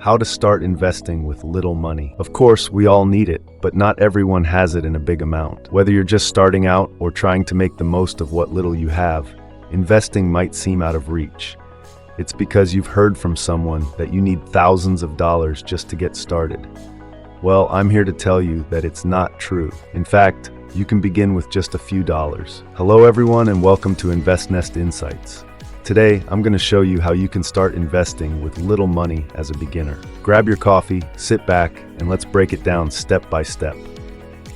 How to start investing with little money. Of course, we all need it, but not everyone has it in a big amount. Whether you're just starting out or trying to make the most of what little you have, investing might seem out of reach. It's because you've heard from someone that you need thousands of dollars just to get started. Well, I'm here to tell you that it's not true. In fact, you can begin with just a few dollars. Hello everyone and welcome to InvestNest Insights. Today, I'm going to show you how you can start investing with little money as a beginner. Grab your coffee, sit back, and let's break it down step by step.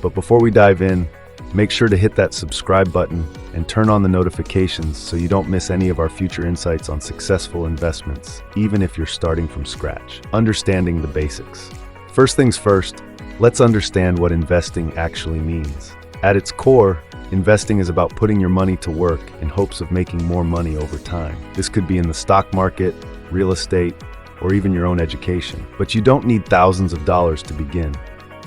But before we dive in, make sure to hit that subscribe button and turn on the notifications so you don't miss any of our future insights on successful investments, even if you're starting from scratch. Understanding the basics. First things first, let's understand what investing actually means. At its core, investing is about putting your money to work in hopes of making more money over time. This could be in the stock market, real estate, or even your own education. But you don't need thousands of dollars to begin.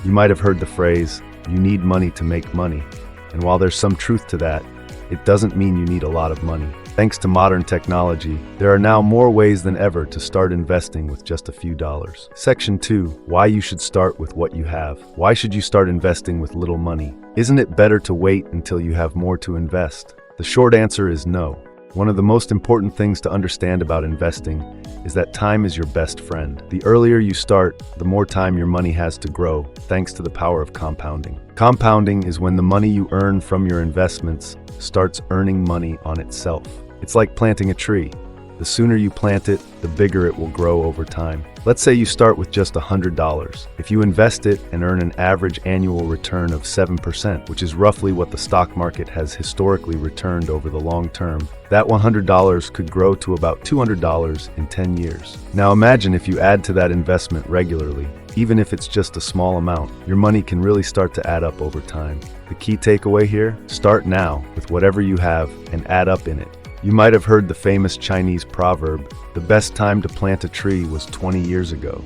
You might have heard the phrase, you need money to make money. And while there's some truth to that, it doesn't mean you need a lot of money. Thanks to modern technology, there are now more ways than ever to start investing with just a few dollars. Section 2. Why you should start with what you have. Why should you start investing with little money? Isn't it better to wait until you have more to invest? The short answer is no. One of the most important things to understand about investing is that time is your best friend. The earlier you start, the more time your money has to grow, thanks to the power of compounding. Compounding is when the money you earn from your investments starts earning money on itself. It's like planting a tree. The sooner you plant it, the bigger it will grow over time. Let's say you start with just $100. If you invest it and earn an average annual return of 7%, which is roughly what the stock market has historically returned over the long term, that $100 could grow to about $200 in 10 years. Now imagine if you add to that investment regularly. Even if it's just a small amount, your money can really start to add up over time. The key takeaway here? Start now with whatever you have and add up in it. You might have heard the famous Chinese proverb, the best time to plant a tree was 20 years ago.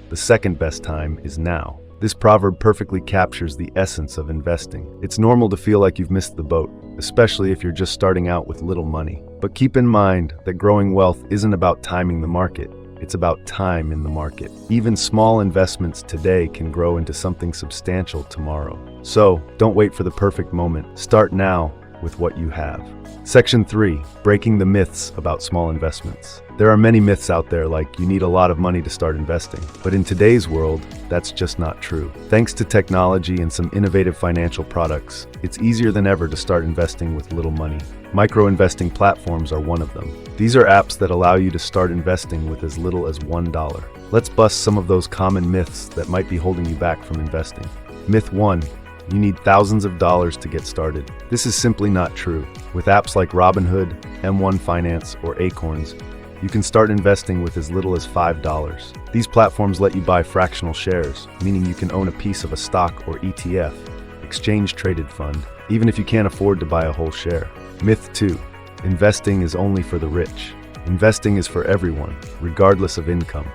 The second best time is now. This proverb perfectly captures the essence of investing. It's normal to feel like you've missed the boat, especially if you're just starting out with little money. But keep in mind that growing wealth isn't about timing the market. It's about time in the market. Even small investments today can grow into something substantial tomorrow. So, don't wait for the perfect moment. Start now with what you have. Section 3. Breaking the myths about small investments. There are many myths out there like you need a lot of money to start investing. But in today's world, that's just not true. Thanks to technology and some innovative financial products, it's easier than ever to start investing with little money. Micro-investing platforms are one of them. These are apps that allow you to start investing with as little as $1. Let's bust some of those common myths that might be holding you back from investing. Myth 1. You need thousands of dollars to get started. This is simply not true. With apps like Robinhood, M1 Finance, or Acorns, you can start investing with as little as $5. These platforms let you buy fractional shares, meaning you can own a piece of a stock or ETF, exchange-traded fund, even if you can't afford to buy a whole share. Myth 2. Investing is only for the rich. Investing is for everyone, regardless of income.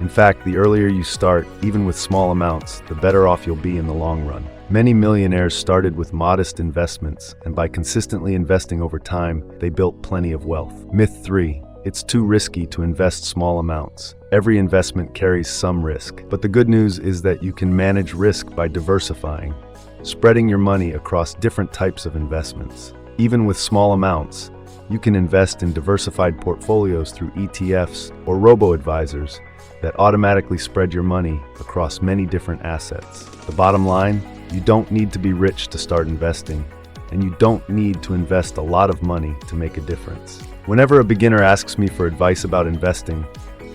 In fact, the earlier you start, even with small amounts, the better off you'll be in the long run. Many millionaires started with modest investments, and by consistently investing over time, they built plenty of wealth. Myth 3. It's too risky to invest small amounts. Every investment carries some risk, but the good news is that you can manage risk by diversifying, spreading your money across different types of investments. Even with small amounts, you can invest in diversified portfolios through ETFs or robo-advisors that automatically spread your money across many different assets. The bottom line, you don't need to be rich to start investing, and you don't need to invest a lot of money to make a difference. Whenever a beginner asks me for advice about investing,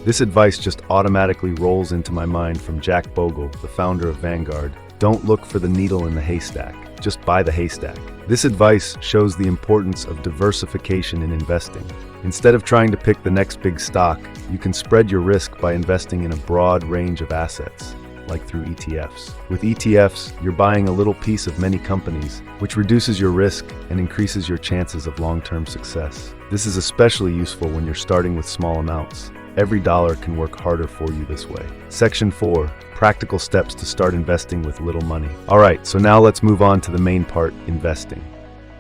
this advice just automatically rolls into my mind from Jack Bogle, the founder of Vanguard. Don't look for the needle in the haystack, just buy the haystack. This advice shows the importance of diversification in investing. Instead of trying to pick the next big stock, you can spread your risk by investing in a broad range of assets, like through ETFs. With ETFs, you're buying a little piece of many companies, which reduces your risk and increases your chances of long-term success. This is especially useful when you're starting with small amounts. Every dollar can work harder for you this way. Section 4. Practical steps to start investing with little money. Alright, so now let's move on to the main part, investing.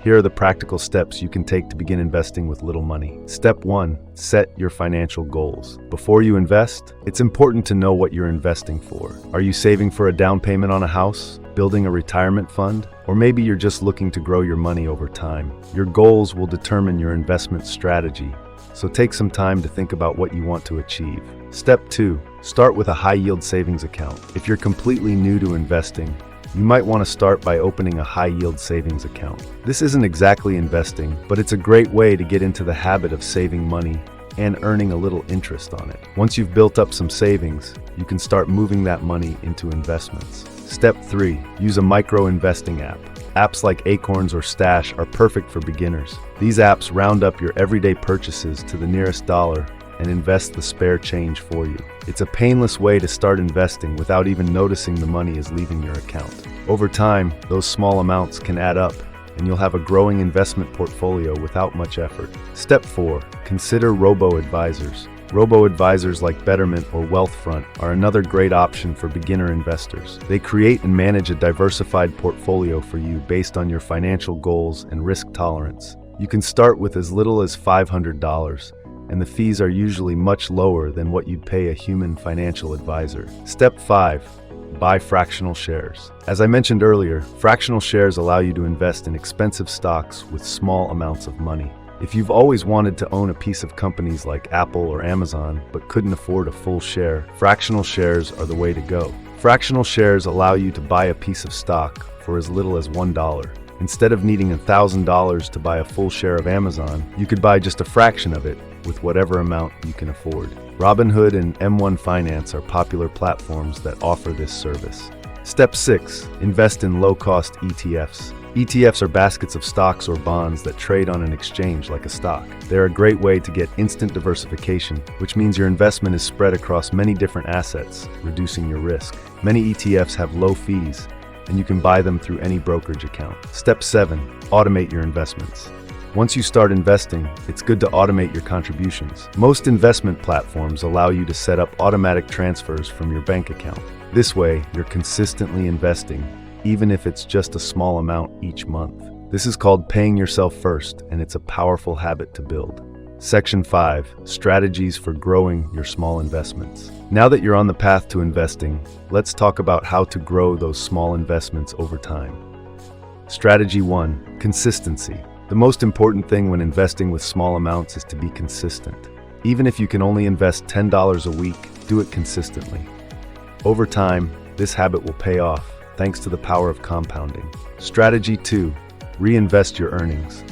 Here are the practical steps you can take to begin investing with little money. Step 1. Set your financial goals. Before you invest, it's important to know what you're investing for. Are you saving for a down payment on a house, building a retirement fund, or maybe you're just looking to grow your money over time? Your goals will determine your investment strategy, so take some time to think about what you want to achieve. Step 2. Start with a high-yield savings account. If you're completely new to investing, you might want to start by opening a high-yield savings account. This isn't exactly investing, but it's a great way to get into the habit of saving money and earning a little interest on it. Once you've built up some savings, you can start moving that money into investments. Step 3. Use a micro-investing app. Apps like Acorns or Stash are perfect for beginners. These apps round up your everyday purchases to the nearest dollar and invest the spare change for you. It's a painless way to start investing without even noticing the money is leaving your account. Over time, those small amounts can add up, and you'll have a growing investment portfolio without much effort. Step 4. Consider robo-advisors. Robo-advisors like Betterment or Wealthfront are another great option for beginner investors. They create and manage a diversified portfolio for you based on your financial goals and risk tolerance. You can start with as little as $500, and the fees are usually much lower than what you'd pay a human financial advisor. Step 5. Buy fractional shares. As I mentioned earlier, fractional shares allow you to invest in expensive stocks with small amounts of money. If you've always wanted to own a piece of companies like Apple or Amazon but couldn't afford a full share, fractional shares are the way to go. Fractional shares allow you to buy a piece of stock for as little as $1. Instead of needing $1,000 to buy a full share of Amazon, you could buy just a fraction of it with whatever amount you can afford. Robinhood and M1 Finance are popular platforms that offer this service. Step 6. Invest in low-cost ETFs. ETFs are baskets of stocks or bonds that trade on an exchange like a stock. They're a great way to get instant diversification, which means your investment is spread across many different assets, reducing your risk. Many ETFs have low fees, and you can buy them through any brokerage account. Step 7. Automate your investments. Once you start investing, it's good to automate your contributions. Most investment platforms allow you to set up automatic transfers from your bank account. This way, you're consistently investing, even if it's just a small amount each month. This is called paying yourself first, and it's a powerful habit to build. Section 5. Strategies for growing your small investments. Now that you're on the path to investing, let's talk about how to grow those small investments over time. Strategy 1. Consistency. The most important thing when investing with small amounts is to be consistent. Even if you can only invest $10 a week, do it consistently. Over time, this habit will pay off, thanks to the power of compounding. Strategy 2. Reinvest your earnings.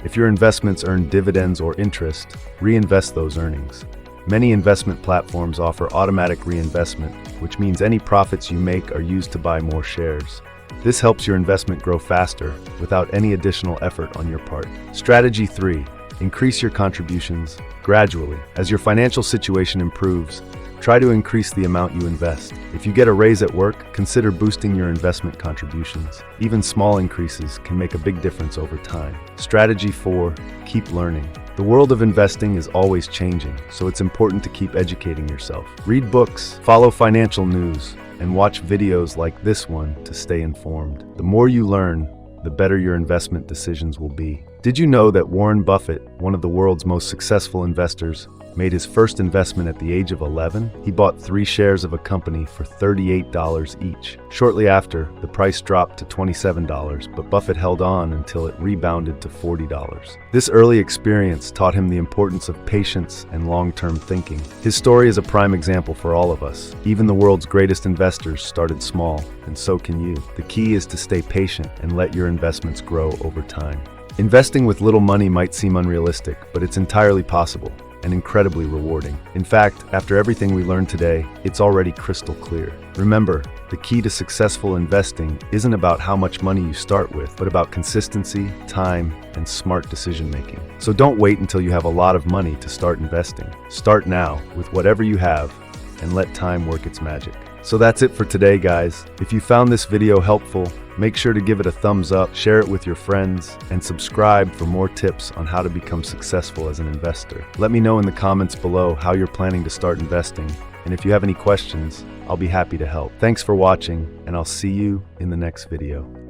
If your investments earn dividends or interest, reinvest those earnings. Many investment platforms offer automatic reinvestment, which means any profits you make are used to buy more shares. This helps your investment grow faster without any additional effort on your part. Strategy 3. Increase your contributions gradually. As your financial situation improves, try to increase the amount you invest. If you get a raise at work, consider boosting your investment contributions. Even small increases can make a big difference over time. Strategy 4. Keep learning. The world of investing is always changing, so it's important to keep educating yourself. Read books, follow financial news, and watch videos like this one to stay informed. The more you learn, the better your investment decisions will be. Did you know that Warren Buffett, one of the world's most successful investors, made his first investment at the age of 11? He bought 3 shares of a company for $38 each. Shortly after, the price dropped to $27, but Buffett held on until it rebounded to $40. This early experience taught him the importance of patience and long-term thinking. His story is a prime example for all of us. Even the world's greatest investors started small, and so can you. The key is to stay patient and let your investments grow over time. Investing with little money might seem unrealistic, but it's entirely possible and incredibly rewarding. In fact, after everything we learned today, it's already crystal clear. Remember, the key to successful investing isn't about how much money you start with, but about consistency, time, and smart decision-making. So don't wait until you have a lot of money to start investing. Start now with whatever you have and let time work its magic. So that's it for today, guys. If you found this video helpful, make sure to give it a thumbs up, share it with your friends, and subscribe for more tips on how to become successful as an investor. Let me know in the comments below how you're planning to start investing, and if you have any questions, I'll be happy to help. Thanks for watching, and I'll see you in the next video.